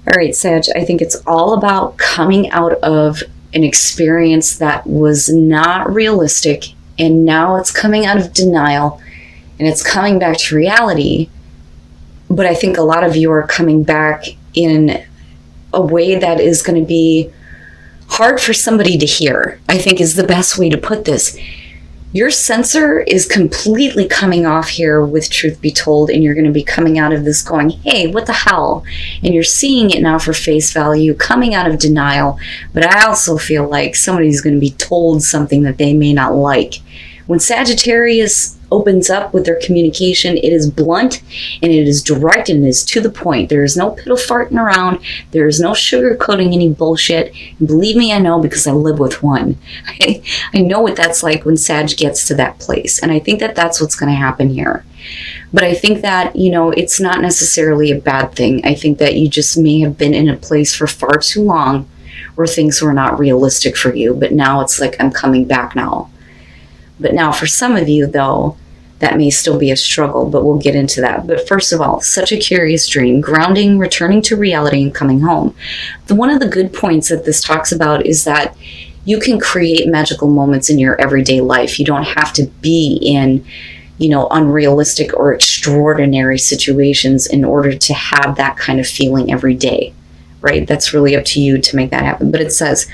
All right, Sag, I think it's all about coming out of an experience that was not realistic, and now it's coming out of denial, and it's coming back to reality. But I think a lot of you are coming back in a way that is going to be hard for somebody to hear, I think is the best way to put this. Your sensor is completely coming off here with truth be told, and you're going to be coming out of this going, hey, what the hell? And you're seeing it now for face value, coming out of denial. But I also feel like somebody's going to be told something that they may not like. When Sagittarius opens up with their communication, it is blunt and it is direct and it is to the point. There is no piddle farting around. There is no sugarcoating any bullshit. And believe me, I know, because I live with one. I know what that's like when Sag gets to that place. And I think that that's what's going to happen here. But I think that, it's not necessarily a bad thing. I think that you just may have been in a place for far too long where things were not realistic for you. But now it's like, I'm coming back now. But now for some of you, though, that may still be a struggle, but we'll get into that. But first of all, such a curious dream, grounding, returning to reality, and coming home. One of the good points that this talks about is that you can create magical moments in your everyday life. You don't have to be in, unrealistic or extraordinary situations in order to have that kind of feeling every day, right? That's really up to you to make that happen. But it says,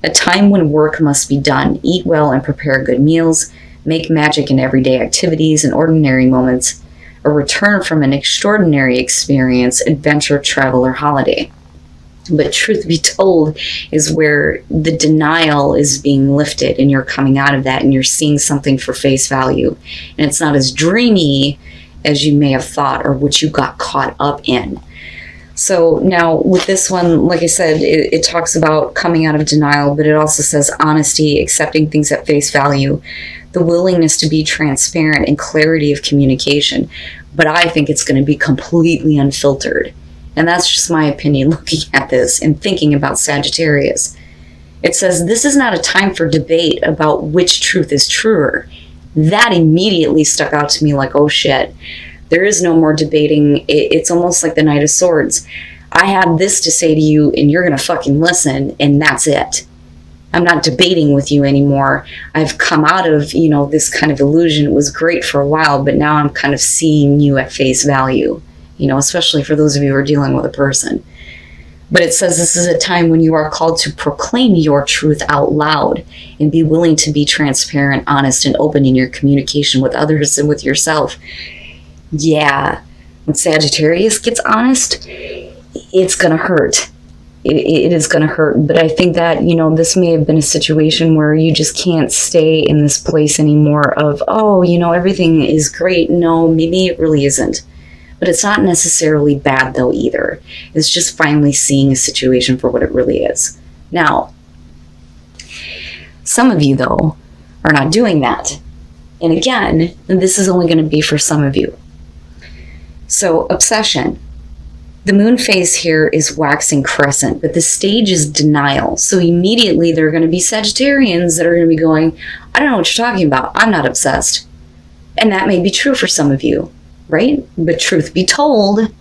a time when work must be done. Eat well and prepare good meals. Make magic in everyday activities and ordinary moments. A return from an extraordinary experience, adventure, travel, or holiday. But truth be told is where the denial is being lifted and you're coming out of that and you're seeing something for face value. And it's not as dreamy as you may have thought or what you got caught up in. So now with this one, like I said, it talks about coming out of denial, but it also says honesty, accepting things at face value, the willingness to be transparent, and clarity of communication. But I think it's going to be completely unfiltered. And that's just my opinion looking at this and thinking about Sagittarius. It says this is not a time for debate about which truth is truer. That immediately stuck out to me like, oh shit. There is no more debating. It's almost like the Knight of Swords. I have this to say to you and you're going to fucking listen and that's it. I'm not debating with you anymore. I've come out of, this kind of illusion. It was great for a while, but now I'm kind of seeing you at face value, especially for those of you who are dealing with a person. But it says this is a time when you are called to proclaim your truth out loud and be willing to be transparent, honest, and open in your communication with others and with yourself. Yeah, when Sagittarius gets honest, it's going to hurt. It is going to hurt. But I think that, this may have been a situation where you just can't stay in this place anymore of, everything is great. No, maybe it really isn't. But it's not necessarily bad, though, either. It's just finally seeing a situation for what it really is. Now, some of you, though, are not doing that. And again, this is only going to be for some of you. So, obsession. The moon phase here is waxing crescent, but the stage is denial. So immediately there are going to be Sagittarians that are going to be going, I don't know what you're talking about. I'm not obsessed. And that may be true for some of you, right? But truth be told,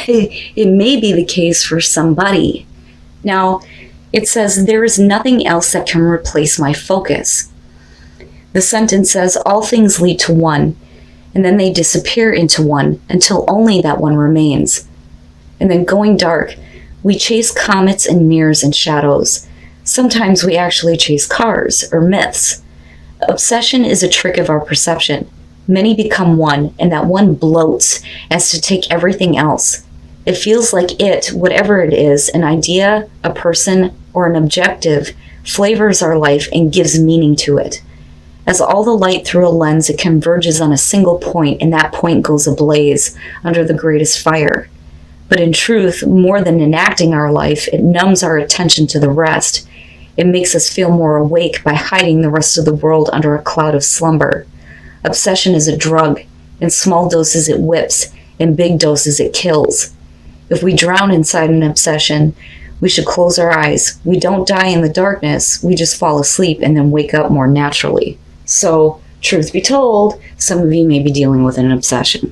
it may be the case for somebody. Now, it says, there is nothing else that can replace my focus. The sentence says, all things lead to one. And then they disappear into one until only that one remains. And then going dark, we chase comets and mirrors and shadows. Sometimes we actually chase cars or myths. Obsession is a trick of our perception. Many become one, and that one bloats as to take everything else. It feels like it, whatever it is, an idea, a person, or an objective, flavors our life and gives meaning to it. As all the light through a lens, it converges on a single point, and that point goes ablaze under the greatest fire. But in truth, more than enacting our life, it numbs our attention to the rest. It makes us feel more awake by hiding the rest of the world under a cloud of slumber. Obsession is a drug. In small doses it whips, in big doses it kills. If we drown inside an obsession, we should close our eyes. We don't die in the darkness, we just fall asleep and then wake up more naturally. So, truth be told, some of you may be dealing with an obsession.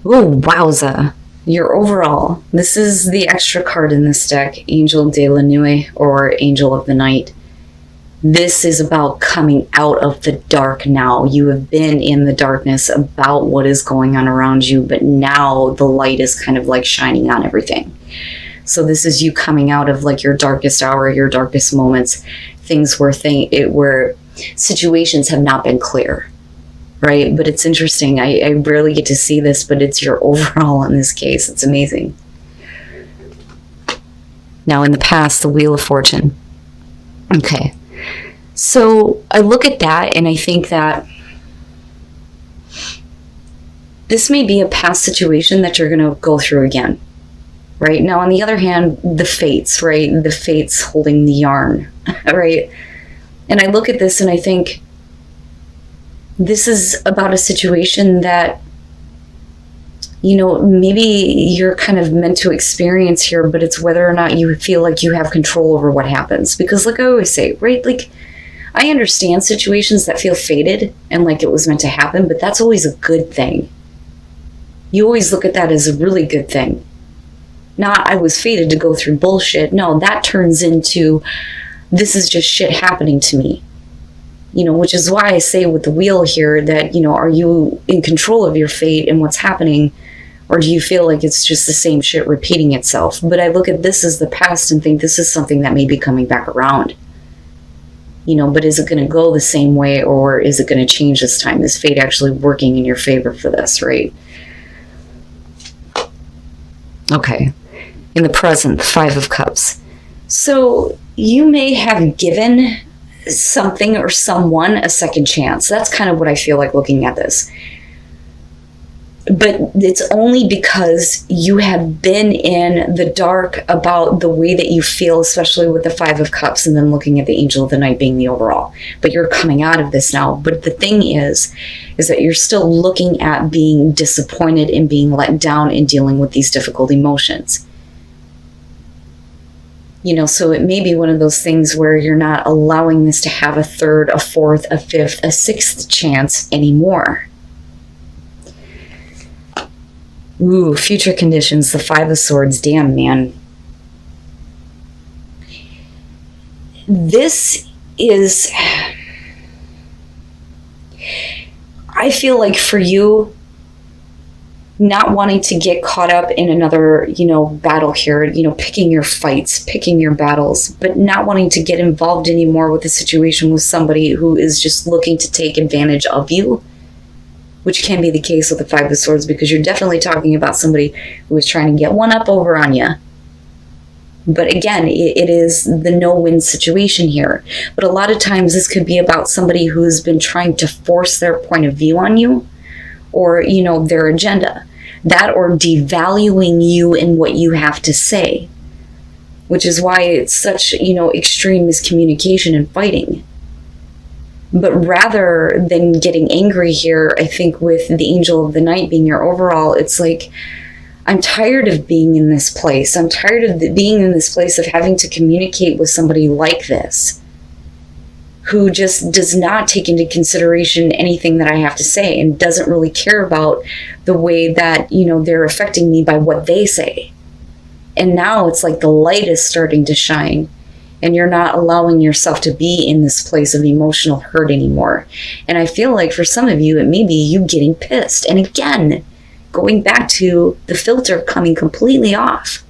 Oh, wowza. Your overall, this is the extra card in this deck, Angel de la Nuit, or Angel of the Night. This is about coming out of the dark now. You have been in the darkness about what is going on around you, but now the light is kind of like shining on everything. So this is you coming out of like your darkest hour, your darkest moments, things where situations have not been clear, right? But it's interesting. I rarely get to see this, but it's your overall in this case. It's amazing. Now in the past, the Wheel of Fortune. Okay. So I look at that and I think that this may be a past situation that you're going to go through again, right? Now, on the other hand, the fates, right? The fates holding the yarn, right? And I look at this and I think this is about a situation that, you know, maybe you're kind of meant to experience here, but it's whether or not you feel like you have control over what happens. Because like I always say, right? Like, I understand situations that feel fated and like it was meant to happen, but that's always a good thing. You always look at that as a really good thing. Not, I was fated to go through bullshit. No, that turns into, this is just shit happening to me. You know, which is why I say with the wheel here that, you know, are you in control of your fate and what's happening? Or do you feel like it's just the same shit repeating itself? But I look at this as the past and think this is something that may be coming back around. You know, but is it going to go the same way, or is it going to change this time? Is fate actually working in your favor for this, right? Okay. In the present, the Five of Cups. So you may have given something or someone a second chance. That's kind of what I feel like looking at this. But it's only because you have been in the dark about the way that you feel, especially with the Five of Cups, and then looking at the Angel of the Night being the overall. But you're coming out of this now. But the thing is that you're still looking at being disappointed and being let down and dealing with these difficult emotions. You know, so it may be one of those things where you're not allowing this to have a third, a fourth, a fifth, a sixth chance anymore. Ooh, future conditions, the Five of Swords. Damn, man. This is, I feel like for you, not wanting to get caught up in another, you know, battle here, you know, picking your fights, picking your battles, but not wanting to get involved anymore with a situation with somebody who is just looking to take advantage of you. Which can be the case with the Five of Swords, because you're definitely talking about somebody who is trying to get one up over on you. But again, it is the no-win situation here. But a lot of times this could be about somebody who has been trying to force their point of view on you, or, you know, their agenda. That, or devaluing you and what you have to say. Which is why it's such, you know, extreme miscommunication and fighting. But rather than getting angry here, I think with the Angel of the Night being your overall, it's like, I'm tired of being in this place. I'm tired of being in this place of having to communicate with somebody like this, who just does not take into consideration anything that I have to say and doesn't really care about the way that, you know, they're affecting me by what they say. And now it's like the light is starting to shine. And you're not allowing yourself to be in this place of emotional hurt anymore. And I feel like for some of you, it may be you getting pissed. And again, going back to the filter coming completely off.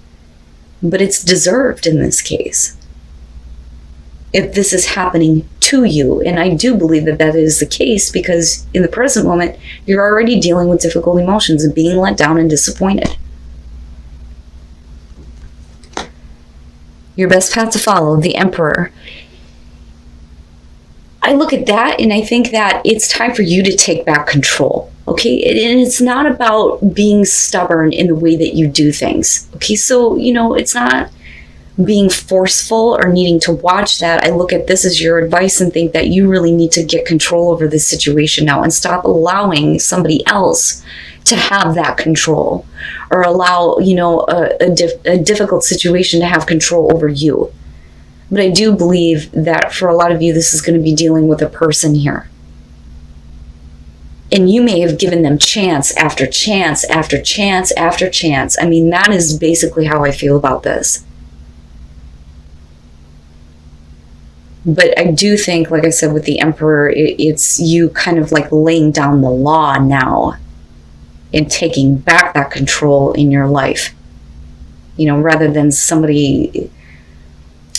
But it's deserved in this case. If this is happening to you. And I do believe that that is the case, because in the present moment, you're already dealing with difficult emotions and being let down and disappointed. Your best path to follow, the Emperor. I look at that and I think that it's time for you to take back control, okay? And it's not about being stubborn in the way that you do things, okay? So, you know, it's not being forceful or needing to watch that. I look at this as your advice and think that you really need to get control over this situation now and stop allowing somebody else to have that control, or allow, you know, a difficult situation to have control over you. But I do believe that for a lot of you, this is going to be dealing with a person here. And you may have given them chance after chance after chance after chance. I mean, that is basically how I feel about this. But I do think, like I said, with the Emperor, it's you kind of like laying down the law now and taking back that control in your life. You know, rather than somebody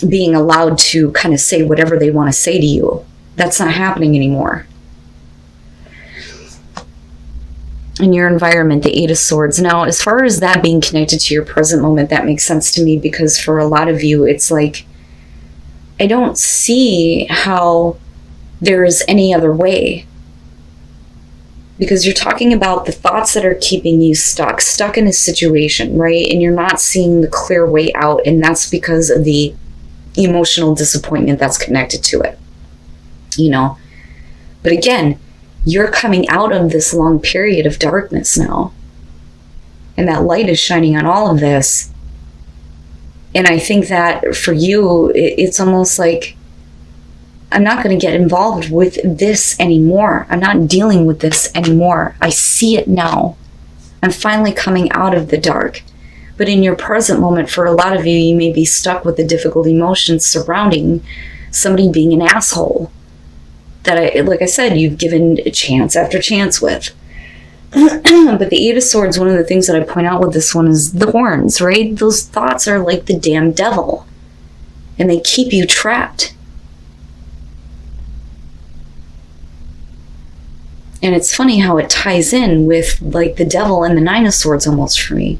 being allowed to kind of say whatever they want to say to you. That's not happening anymore. In your environment, the Eight of Swords. Now, as far as that being connected to your present moment, that makes sense to me, because for a lot of you, it's like, I don't see how there is any other way. Because you're talking about the thoughts that are keeping you stuck in a situation, right? And you're not seeing the clear way out, and that's because of the emotional disappointment that's connected to it, you know. But again, you're coming out of this long period of darkness now, and that light is shining on all of this. And I think that for you, it's almost like, I'm not going to get involved with this anymore. I'm not dealing with this anymore. I see it now. I'm finally coming out of the dark. But in your present moment, for a lot of you, you may be stuck with the difficult emotions surrounding somebody being an asshole that, like I said, you've given chance after chance with. But the Eight of Swords, one of the things that I point out with this one is the horns, right? Those thoughts are like the damn devil, and they keep you trapped. And it's funny how it ties in with like the devil and the Nine of Swords almost for me.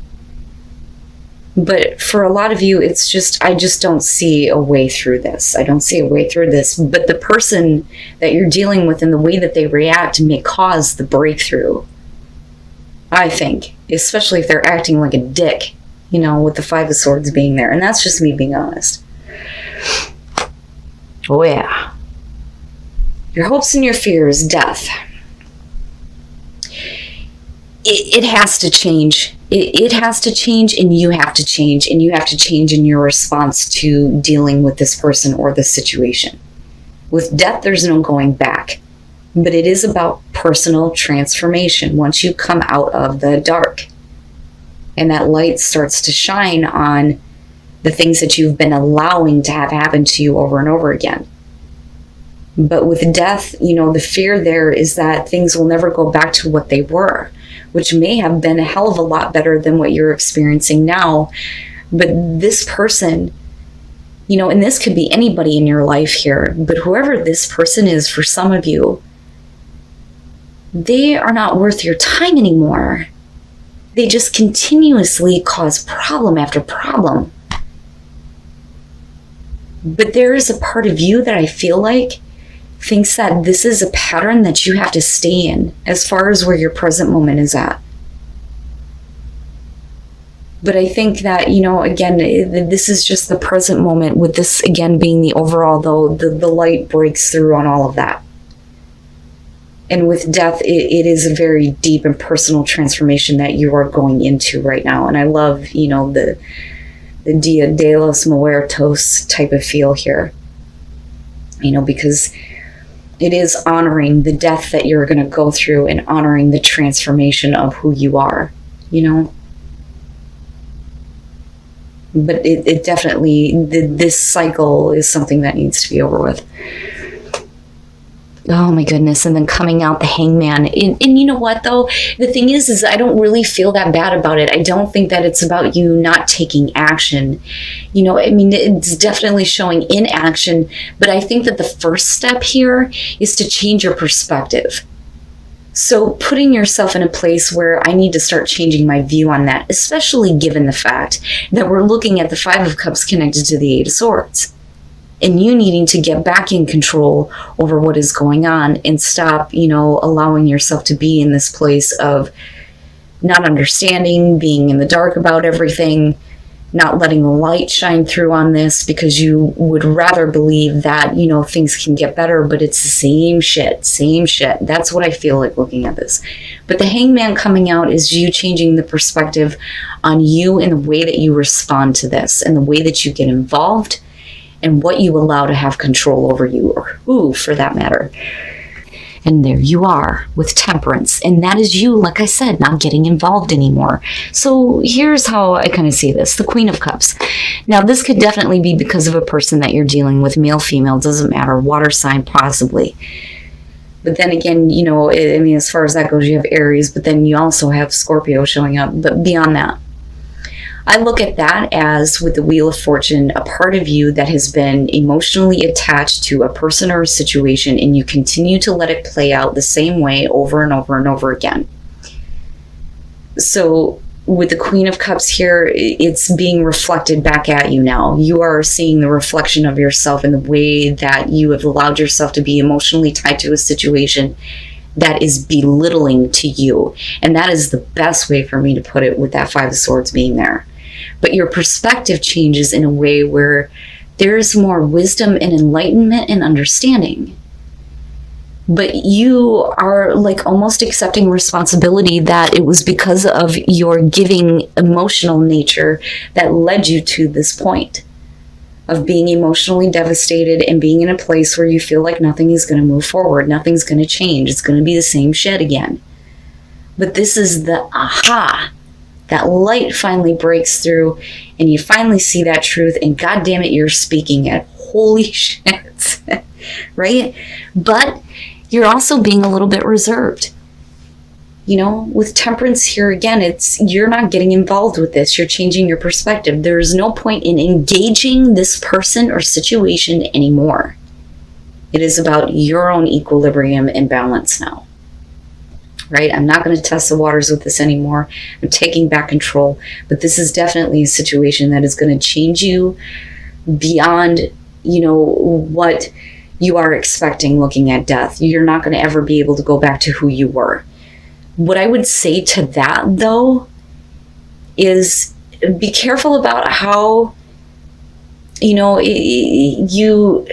But for a lot of you, it's just, I just don't see a way through this. I don't see a way through this. But the person that you're dealing with and the way that they react may cause the breakthrough, I think. Especially if they're acting like a dick, you know, with the Five of Swords being there. And that's just me being honest. Oh yeah. Your hopes and your fears, death. It has to change. It has to change, and you have to change, and you have to change in your response to dealing with this person or this situation. With death, there's no going back, but it is about personal transformation once you come out of the dark and that light starts to shine on the things that you've been allowing to have happen to you over and over again. But with death, you know, the fear there is that things will never go back to what they were, which may have been a hell of a lot better than what you're experiencing now. But this person, you know, and this could be anybody in your life here, but whoever this person is for some of you, they are not worth your time anymore. They just continuously cause problem after problem. But there is a part of you that I feel like thinks that this is a pattern that you have to stay in as far as where your present moment is at. But I think that, you know, again, this is just the present moment, with this again being the overall, though, the light breaks through on all of that. And with death, it is a very deep and personal transformation that you are going into right now. And I love, you know, the Dia de los Muertos type of feel here, you know, because it is honoring the death that you're going to go through and honoring the transformation of who you are, you know. But it definitely, this cycle is something that needs to be over with. Oh my goodness. And then coming out the Hangman. And you know what though? The thing is I don't really feel that bad about it. I don't think that it's about you not taking action. You know, I mean, it's definitely showing inaction, but I think that the first step here is to change your perspective. So putting yourself in a place where I need to start changing my view on that, especially given the fact that we're looking at the Five of Cups connected to the Eight of Swords. And you needing to get back in control over what is going on and stop, you know, allowing yourself to be in this place of not understanding, being in the dark about everything, not letting the light shine through on this because you would rather believe that, you know, things can get better, but it's the same shit, same shit. That's what I feel like looking at this. But the Hangman coming out is you changing the perspective on you and the way that you respond to this and the way that you get involved and what you allow to have control over you, or who for that matter. And there you are with temperance. And that is you, like I said, not getting involved anymore. So here's how I kind of see this. The Queen of Cups. Now, this could definitely be because of a person that you're dealing with, male, female, doesn't matter, water sign, possibly. But then again, you know, I mean, as far as that goes, you have Aries, but then you also have Scorpio showing up. But beyond that, I look at that as, with the Wheel of Fortune, a part of you that has been emotionally attached to a person or a situation, and you continue to let it play out the same way over and over and over again. So with the Queen of Cups here, it's being reflected back at you now. You are seeing the reflection of yourself in the way that you have allowed yourself to be emotionally tied to a situation that is belittling to you. And that is the best way for me to put it, with that Five of Swords being there. But your perspective changes in a way where there's more wisdom and enlightenment and understanding. But you are like almost accepting responsibility that it was because of your giving emotional nature that led you to this point of being emotionally devastated and being in a place where you feel like nothing is going to move forward, nothing's going to change, it's going to be the same shit again. But this is the aha. That light finally breaks through and you finally see that truth, and God damn it, you're speaking it. Holy shit. Right? But you're also being a little bit reserved. You know, with temperance here again, it's, you're not getting involved with this. You're changing your perspective. There is no point in engaging this person or situation anymore. It is about your own equilibrium and balance now. Right? I'm not going to test the waters with this anymore. I'm taking back control. But this is definitely a situation that is going to change you beyond, you know, what you are expecting looking at death. You're not going to ever be able to go back to who you were. What I would say to that, though, is be careful about how, you know, you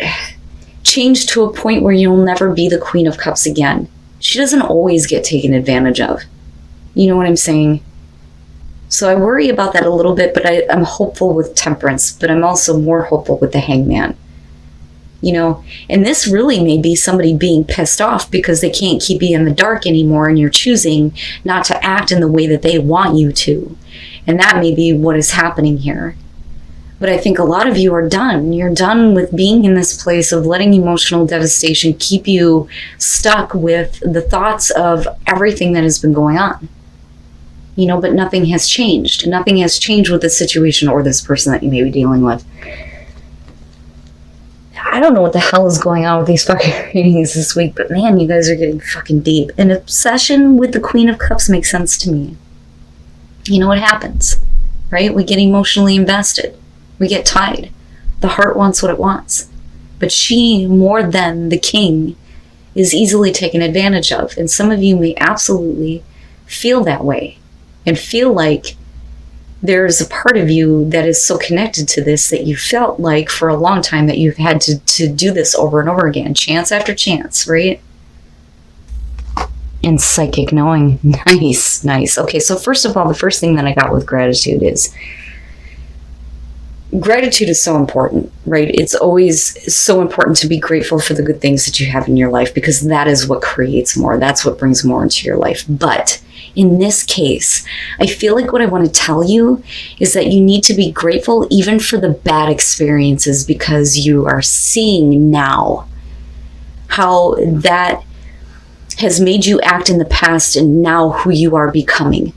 change to a point where you'll never be the Queen of Cups again. She doesn't always get taken advantage of. You know what I'm saying? So I worry about that a little bit, but I'm hopeful with temperance, but I'm also more hopeful with the Hangman. You know, and this really may be somebody being pissed off because they can't keep you in the dark anymore, and you're choosing not to act in the way that they want you to. And that may be what is happening here. But I think a lot of you are done. You're done with being in this place of letting emotional devastation keep you stuck with the thoughts of everything that has been going on. You know, but nothing has changed. Nothing has changed with this situation or this person that you may be dealing with. I don't know what the hell is going on with these fucking readings this week, but man, you guys are getting fucking deep. An obsession with the Queen of Cups makes sense to me. You know what happens, right? We get emotionally invested. We get tied. The heart wants what it wants. But she, more than the king, is easily taken advantage of. And some of you may absolutely feel that way and feel like there's a part of you that is so connected to this that you felt like for a long time that you've had to do this over and over again, chance after chance, right? And psychic knowing. Nice, nice. Okay, so first of all, the first thing that I got with gratitude is gratitude is so important, right? It's always so important to be grateful for the good things that you have in your life, because that is what creates more. That's what brings more into your life. But in this case, I feel like what I want to tell you is that you need to be grateful even for the bad experiences, because you are seeing now how that has made you act in the past and now who you are becoming.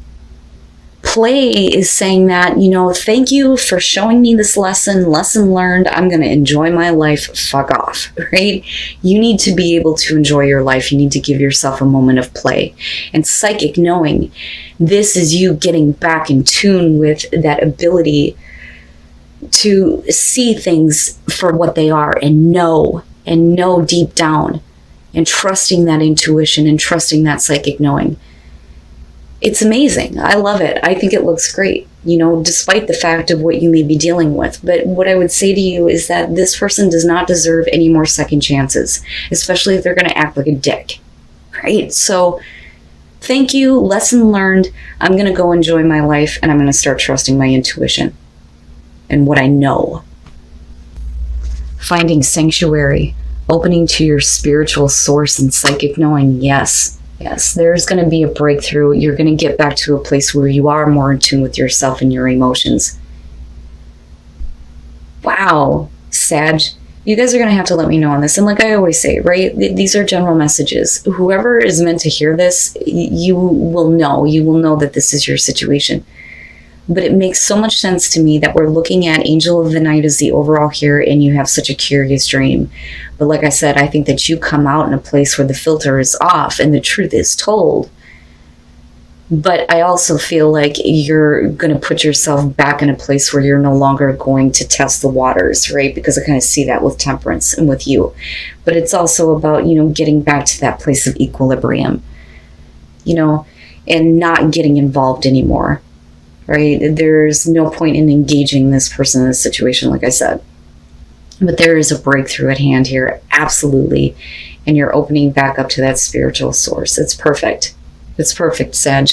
Play is saying that, you know, thank you for showing me this lesson learned. I'm going to enjoy my life. Fuck off, right? You need to be able to enjoy your life. You need to give yourself a moment of play. And psychic knowing, this is you getting back in tune with that ability to see things for what they are and know deep down, and trusting that intuition and trusting that psychic knowing. It's amazing. I love it. I think it looks great, you know, despite the fact of what you may be dealing with. But what I would say to you is that this person does not deserve any more second chances, especially if they're going to act like a dick, right? So thank you. Lesson learned. I'm going to go enjoy my life, and I'm going to start trusting my intuition and what I know. Finding sanctuary. opening to your spiritual source and psychic knowing. Yes, there's going to be a breakthrough. You're going to get back to a place where you are more in tune with yourself and your emotions. Wow, Sag, you guys are going to have to let me know on this. And like I always say, right, these are general messages. Whoever is meant to hear this, you will know that this is your situation. But it makes so much sense to me that we're looking at Angel of the Night as the overall here, and you have such a curious dream. But like I said, I think that you come out in a place where the filter is off and the truth is told. But I also feel like you're going to put yourself back in a place where you're no longer going to test the waters, right? Because I kind of see that with Temperance and with you. But it's also about, getting back to that place of equilibrium, and not getting involved anymore. Right? There's no point in engaging this person in this situation, like I said. But there is a breakthrough at hand here, absolutely. And you're opening back up to that spiritual source. It's perfect. It's perfect, Sag.